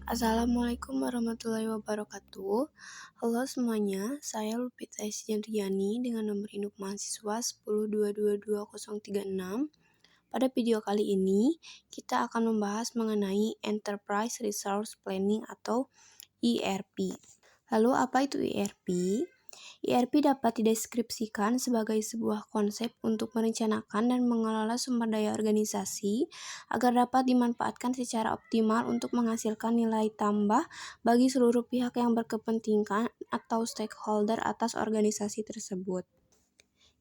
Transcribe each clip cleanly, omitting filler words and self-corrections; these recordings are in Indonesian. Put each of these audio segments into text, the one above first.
Assalamualaikum warahmatullahi wabarakatuh. Halo semuanya, saya Lupita Estiandriani dengan nomor induk mahasiswa 10222036. Pada video kali ini, kita akan membahas mengenai Enterprise Resource Planning atau ERP. Lalu apa itu ERP? ERP dapat dideskripsikan sebagai sebuah konsep untuk merencanakan dan mengelola sumber daya organisasi agar dapat dimanfaatkan secara optimal untuk menghasilkan nilai tambah bagi seluruh pihak yang berkepentingan atau stakeholder atas organisasi tersebut.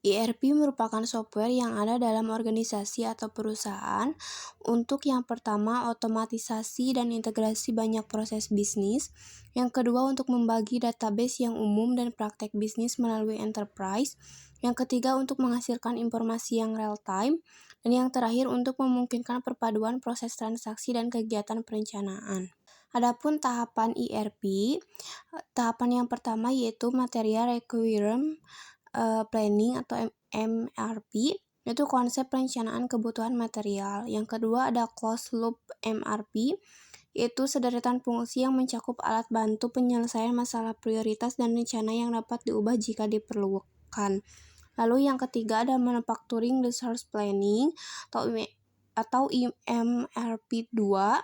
ERP merupakan software yang ada dalam organisasi atau perusahaan untuk yang pertama otomatisasi dan integrasi banyak proses bisnis, yang kedua untuk membagi database yang umum dan praktek bisnis melalui enterprise, yang ketiga untuk menghasilkan informasi yang real time, dan yang terakhir untuk memungkinkan perpaduan proses transaksi dan kegiatan perencanaan. Adapun tahapan ERP, tahapan yang pertama yaitu Material Requirement Planning atau MRP, yaitu konsep perencanaan kebutuhan material. Yang kedua ada Closed Loop MRP, yaitu sederetan fungsi yang mencakup alat bantu penyelesaian masalah prioritas dan rencana yang dapat diubah jika diperlukan. Lalu yang ketiga ada Manufacturing Resource Planning atau MRP 2,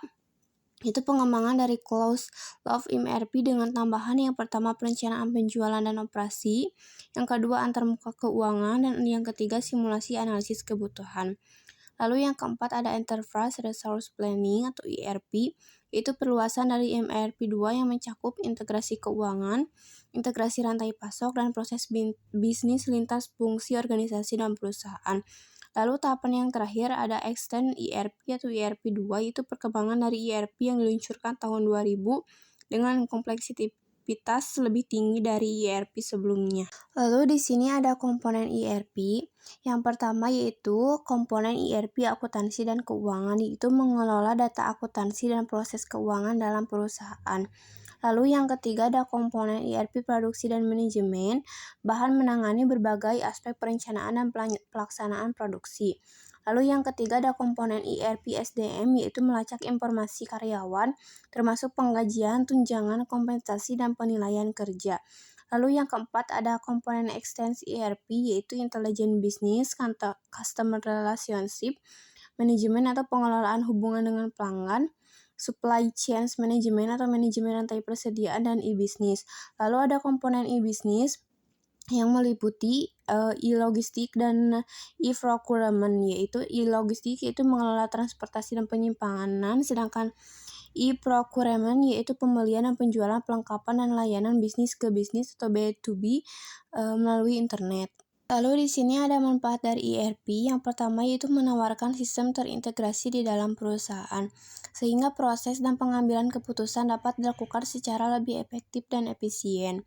itu pengembangan dari Closed Loop MRP dengan tambahan yang pertama perencanaan penjualan dan operasi, yang kedua antarmuka keuangan, dan yang ketiga simulasi analisis kebutuhan. Lalu yang keempat ada Enterprise Resource Planning atau ERP, yaitu perluasan dari MRP 2 yang mencakup integrasi keuangan, integrasi rantai pasok, dan proses bisnis lintas fungsi organisasi dan perusahaan. Lalu tahapan yang terakhir ada Extend ERP atau ERP 2, yaitu perkembangan dari ERP yang diluncurkan tahun 2000 dengan kompleksitas lebih tinggi dari ERP sebelumnya. Lalu di sini ada komponen ERP. Yang pertama yaitu komponen ERP akuntansi dan keuangan, yaitu mengelola data akuntansi dan proses keuangan dalam perusahaan. Lalu yang ketiga ada komponen ERP produksi dan manajemen, bahan menangani berbagai aspek perencanaan dan pelaksanaan produksi. Lalu yang ketiga ada komponen ERP SDM, yaitu melacak informasi karyawan, termasuk penggajian, tunjangan, kompensasi, dan penilaian kerja. Lalu yang keempat ada komponen Extend ERP, yaitu Intelligent Business, Customer Relationship, manajemen atau pengelolaan hubungan dengan pelanggan, supply chain management atau manajemen rantai persediaan, dan e-business. Lalu ada komponen e-business yang meliputi e-logistik dan e-procurement, yaitu e-logistik yaitu mengelola transportasi dan penyimpanan, sedangkan e-procurement yaitu pembelian dan penjualan perlengkapan dan layanan bisnis ke bisnis atau B2B melalui internet. Lalu di sini ada manfaat dari ERP. Yang pertama yaitu menawarkan sistem terintegrasi di dalam perusahaan, sehingga proses dan pengambilan keputusan dapat dilakukan secara lebih efektif dan efisien.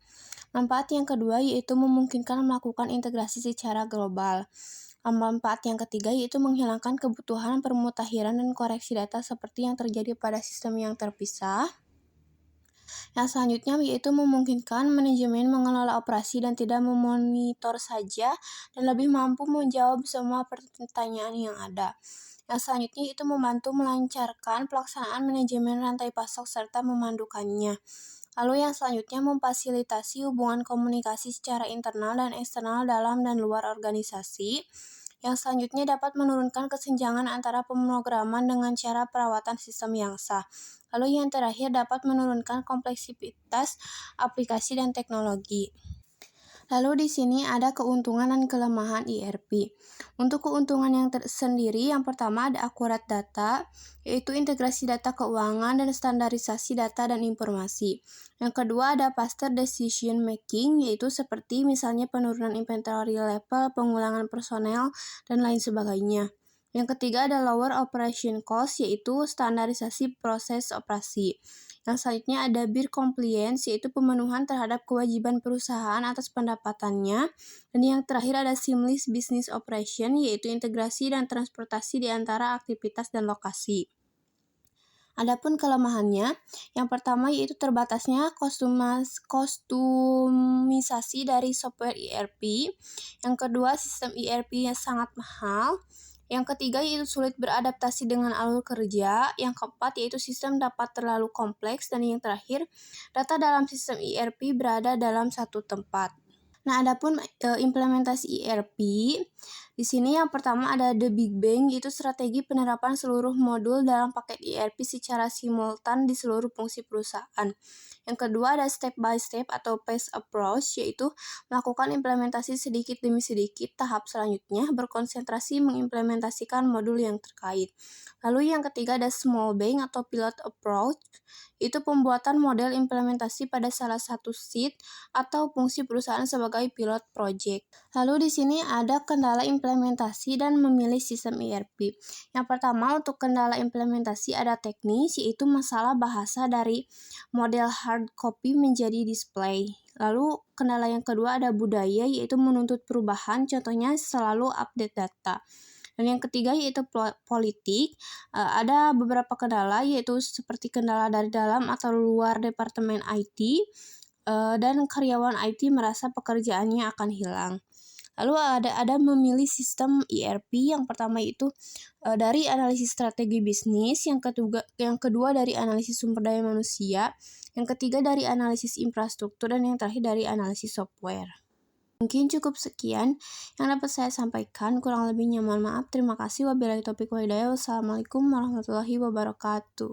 Manfaat yang kedua yaitu memungkinkan melakukan integrasi secara global. Manfaat yang ketiga yaitu menghilangkan kebutuhan permutakhiran dan koreksi data seperti yang terjadi pada sistem yang terpisah. Yang selanjutnya yaitu memungkinkan manajemen mengelola operasi dan tidak memonitor saja, dan lebih mampu menjawab semua pertanyaan yang ada. Yang selanjutnya itu membantu melancarkan pelaksanaan manajemen rantai pasok serta memandukannya. Lalu yang selanjutnya memfasilitasi hubungan komunikasi secara internal dan eksternal dalam dan luar organisasi. Yang selanjutnya dapat menurunkan kesenjangan antara pemrograman dengan cara perawatan sistem yang sah. Lalu yang terakhir dapat menurunkan kompleksitas aplikasi dan teknologi. Lalu di sini ada keuntungan dan kelemahan ERP. Untuk keuntungan yang tersendiri, yang pertama ada akurat data, yaitu integrasi data keuangan dan standarisasi data dan informasi. Yang kedua ada faster decision making, yaitu seperti misalnya penurunan inventory level, pengulangan personel, dan lain sebagainya. Yang ketiga ada lower operation cost, yaitu standarisasi proses operasi. Yang selanjutnya ada BIR compliance, yaitu pemenuhan terhadap kewajiban perusahaan atas pendapatannya. Dan yang terakhir ada seamless business operation, yaitu integrasi dan transportasi di antara aktivitas dan lokasi. Adapun kelemahannya, yang pertama yaitu terbatasnya kostumisasi dari software ERP. Yang kedua, sistem ERP yang sangat mahal. Yang ketiga yaitu sulit beradaptasi dengan alur kerja. Yang keempat yaitu sistem dapat terlalu kompleks. Dan yang terakhir, data dalam sistem ERP berada dalam satu tempat. Nah, adapun implementasi ERP, di sini yang pertama ada The Big Bang, yaitu strategi penerapan seluruh modul dalam paket ERP secara simultan di seluruh fungsi perusahaan. Yang kedua ada step by step atau phase approach, yaitu melakukan implementasi sedikit demi sedikit. Tahap selanjutnya berkonsentrasi mengimplementasikan modul yang terkait. Lalu yang ketiga ada small bang atau pilot approach, itu pembuatan model implementasi pada salah satu seat atau fungsi perusahaan sebagai pilot project. Lalu di sini ada kendala implementasi dan memilih sistem ERP. Yang pertama untuk kendala implementasi ada teknis, yaitu masalah bahasa dari model hard copy menjadi display. Lalu kendala yang kedua ada budaya, yaitu menuntut perubahan, contohnya selalu update data. Dan yang ketiga yaitu politik. Ada beberapa kendala, yaitu seperti kendala dari dalam atau luar departemen IT, dan karyawan IT merasa pekerjaannya akan hilang. Lalu ada memilih sistem ERP. Yang pertama itu dari analisis strategi bisnis, yang kedua dari analisis sumber daya manusia, yang ketiga dari analisis infrastruktur, dan yang terakhir dari analisis software. Mungkin cukup sekian yang dapat saya sampaikan, kurang lebihnya mohon maaf. Terima kasih. Wabillahi taufiq wal hidayah. Wassalamualaikum warahmatullahi wabarakatuh.